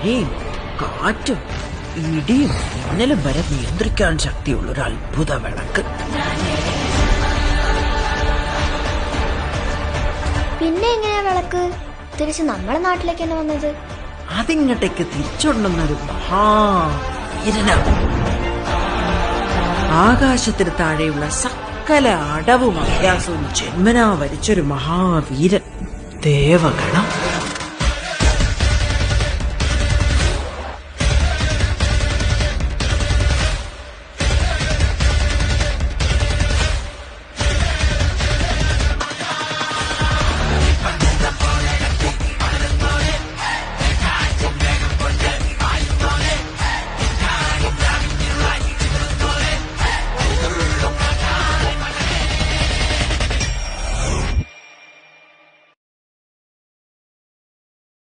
മഴയും കാറ്റും ഇടിയും മിന്നലും വരെ നിയന്ത്രിക്കാൻ ശക്തിയുള്ള ഒരു അത്ഭുത വിളക്ക്. പിന്നെ എങ്ങനെയാ വിളക്ക് തിരിച്ച് നമ്മളെ നാട്ടിലേക്ക് തന്നെ വന്നത്? അതിങ്ങോട്ടേക്ക് തിരിച്ചുകൊണ്ടുവന്നൊരു മഹാവീരനാണ്. ആകാശത്തിന് താഴെയുള്ള സകല അടവും അഭ്യാസവും ജന്മനാ വരിച്ചൊരു മഹാവീരൻ, ദേവഗണം.